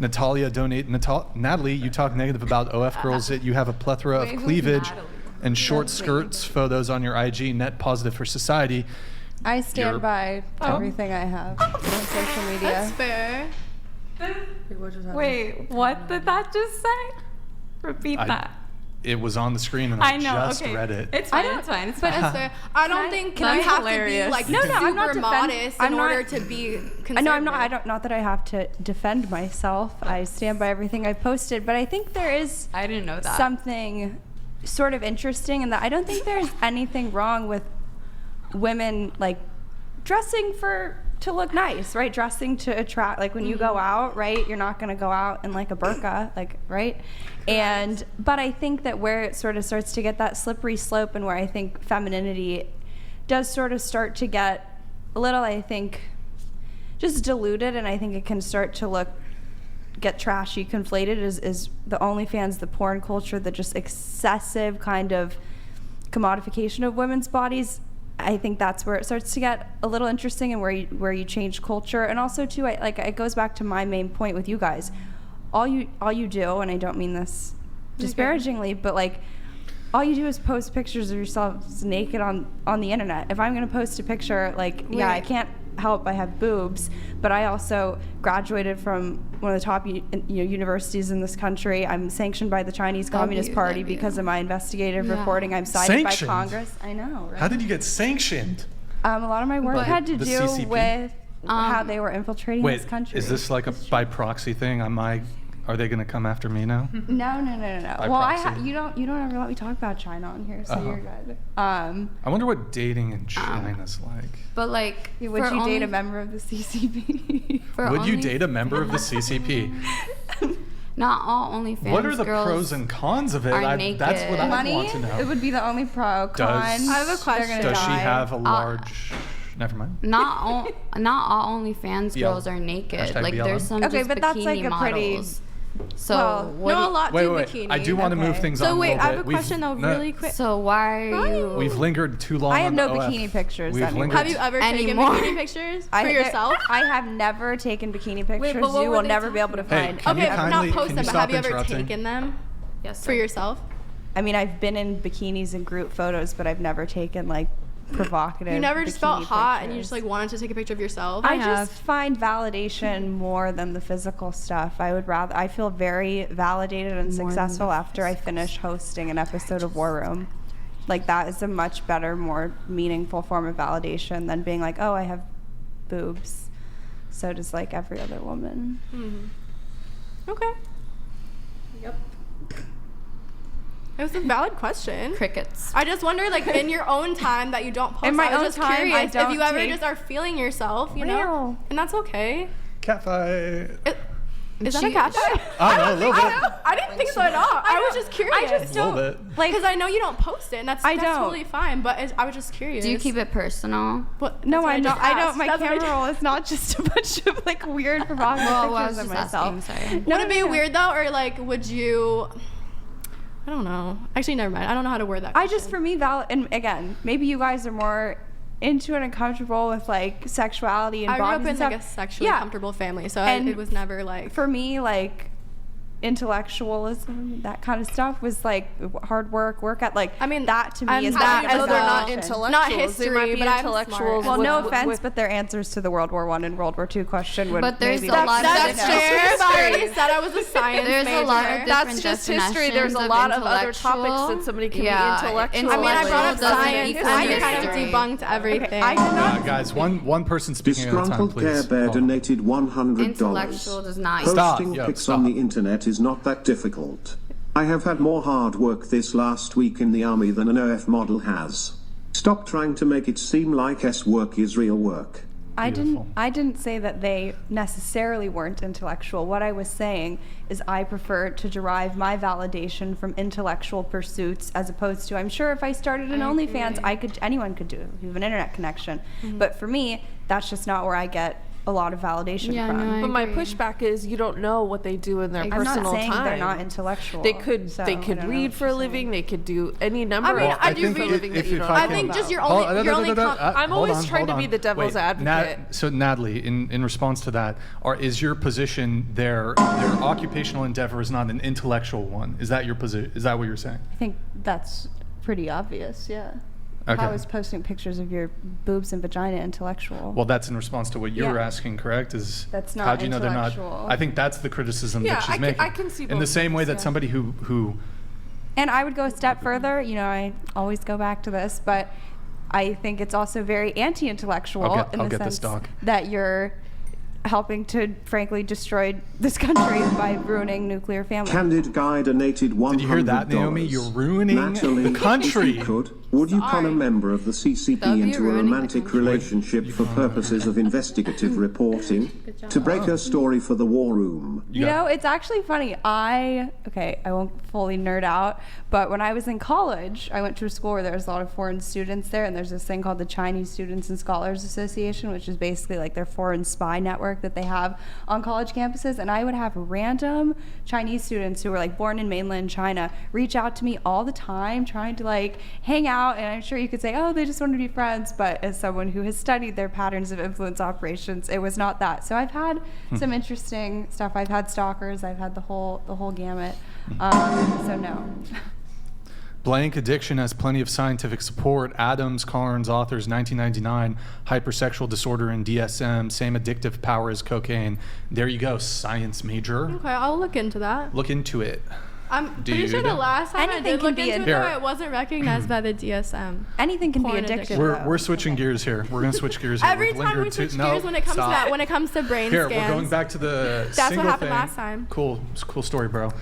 Natalie, you talk negative about OF girls. You have a plethora of cleavage and short skirts photos on your IG. Net positive for society. I stand by everything I have on social media. That's fair. Wait, what did that just say? Repeat that. It was on the screen and I just read it. It's fine. It's fine. But that's fair. I don't think you have to be like I'm not super modest in order to be conservative. No, I'm not. Not that I have to defend myself. I stand by everything I posted. But I think there is. I didn't know that. Something sort of interesting in that I don't think there's anything wrong with women like dressing to look nice, right? Dressing to attract, like when you go out, right? You're not gonna go out in like a burqa, like, right? But I think that where it sort of starts to get that slippery slope and where I think femininity does sort of start to get a little, I think, just diluted, and I think it can start to get trashy, conflated, is the OnlyFans, the porn culture, the just excessive kind of commodification of women's bodies. I think that's where it starts to get a little interesting and where you change culture. And also too, it goes back to my main point with you guys. All you do, and I don't mean this disparagingly, but like all you do is post pictures of yourselves naked on the internet. If I'm gonna post a picture, I can't help I have boobs, but I also graduated from one of the top universities in this country. I'm sanctioned by the Chinese Communist Party because of my investigative reporting. I'm cited by Congress. I know, right? How did you get sanctioned? A lot of my work had to do CCP? With how they were infiltrating this country. Is this like a by proxy thing? Are they going to come after me now? No. Well, you don't ever let me talk about China on here, so you're good. I wonder what dating in China's like. But like, would you date a member of the CCP? Would you date a member of the CCP? Not all OnlyFans girls. What are the pros and cons of it? That's what I want to know. It would be the only pro. Con. I have a question. Does she have a large? Never mind. Not all OnlyFans girls are naked. Like there's some just but that's like a models. So a lot do bikini. I do want to move things on. So wait, I have a question though, really quick. So why are you? We've lingered too long. I have no bikini pictures. Have you ever taken bikini pictures for yourself? I have never taken bikini pictures. You will never be able to find. Okay, not post them, but have you ever taken them? Yes. For yourself? I mean, I've been in bikinis and group photos, but I've never taken like provocative. You never just felt hot pictures. and you just like wanted to take a picture of yourself? I just find validation more than the physical stuff. I feel very validated and successful after I finish hosting an episode of War Room. Like that is a much better, more meaningful form of validation than being like, oh, I have boobs. So does like every other woman. Mm-hmm. Okay. Yep. It was a valid question. Crickets. I just wonder, like, in your own time that you don't post, in my I was own just time, curious if you ever just are feeling yourself, you know? And that's okay. Catfight. Is that a catfight? A little bit. I didn't think so at all. I was just curious. I just don't, a little bit. like, because I know you don't post it, and that's totally fine, but I was just curious. Do you keep it personal? No, I don't. My camera roll is not just a bunch of, like, weird provocative pictures of myself. Would it be weird, though, or, like, would you... I don't know. Actually, never mind. I don't know how to word that question. For me, and again, maybe you guys are more into it and comfortable with like sexuality and bodies and stuff. I grew up in like a sexually comfortable family, so it was never like... For me, like, intellectualism, that kind of stuff was like hard work at, like, I mean, that to me is that as they're not intellectuals. Not history, they might be but intellectuals. Well, no offense, but their answers to the World War I and World War II question would. But there's maybe a lot of that's fair. I already said I was a science There's major. a lot of That's just history. There's a lot of other topics that somebody can be intellectual. I mean, I brought up Doesn't science, and I kind of debunked everything. Guys, one person speaking at a time, Disgruntled please. Care Bear donated $100. Intellectual does not. Posting pics on the internet is not that difficult. I have had more hard work this last week in the army than an OF model has. Stop trying to make it seem like work is real work. I didn't say that they necessarily weren't intellectual. What I was saying is I prefer to derive my validation from intellectual pursuits as opposed to, I'm sure if I started an OnlyFans, anyone could do it if you have an internet connection. Mm-hmm. But for me, that's just not where I get a lot of validation Yeah, from. no, But my pushback is you don't know what they do in their I'm not personal saying time. they're not intellectual. They could so I don't know read what for a you're living. saying. They could do any number I mean, of I things do for a think living that you don't I know think about. just your only I'm always trying to be the devil's advocate. So Natalie, in response to that, is your position their occupational endeavor is not an intellectual one? Is that your position? Is that what you're saying? I think that's pretty obvious, yeah. Okay. How is posting pictures of your boobs and vagina intellectual? Well, that's in response to what you were asking, correct? Is that's not how do you know they're not? intellectual. I think that's the criticism that she's making. I can see in both the same way sides, that somebody who And I would go a step further. You know, I always go back to this, but I think it's also very anti-intellectual I'll get this doc. that you're helping to, frankly, destroy this country by ruining nuclear families. Candid Guy donated $100. Did you hear that, Naomi? You're ruining Natalie, the country. If you could, would you con a member of the CCP That'd be into a ruining the romantic country. relationship for purposes of investigative reporting? To break her story for the war room. You know, it's actually funny. I won't fully nerd out, but when I was in college, I went to a school where there was a lot of foreign students there, and there's this thing called the Chinese Students and Scholars Association, which is basically like their foreign spy network that they have on college campuses. And I would have random Chinese students who were like born in mainland China reach out to me all the time, trying to like hang out. And I'm sure you could say, oh, they just want to be friends. But as someone who has studied their patterns of influence operations, it was not that. So I've had some interesting stuff. I've had stalkers. I've had the whole gamut. So no. Blank addiction has plenty of scientific support. Adams, Collins, authors, 1999. Hypersexual disorder and DSM, same addictive power as cocaine. There you go, science major. Okay, I'll look into that. Look into it. I'm pretty sure the last time I Anything did can look be into it, though, it wasn't recognized by the DSM. Anything can be Porn addictive. addiction. though. We're switching gears here. We're gonna switch gears here. Every We've time we lingered switch too- gears no, when it comes to stop. that, when it comes to brain Here, scans. we're going back to the That's what single happened thing. last time. Cool story, bro.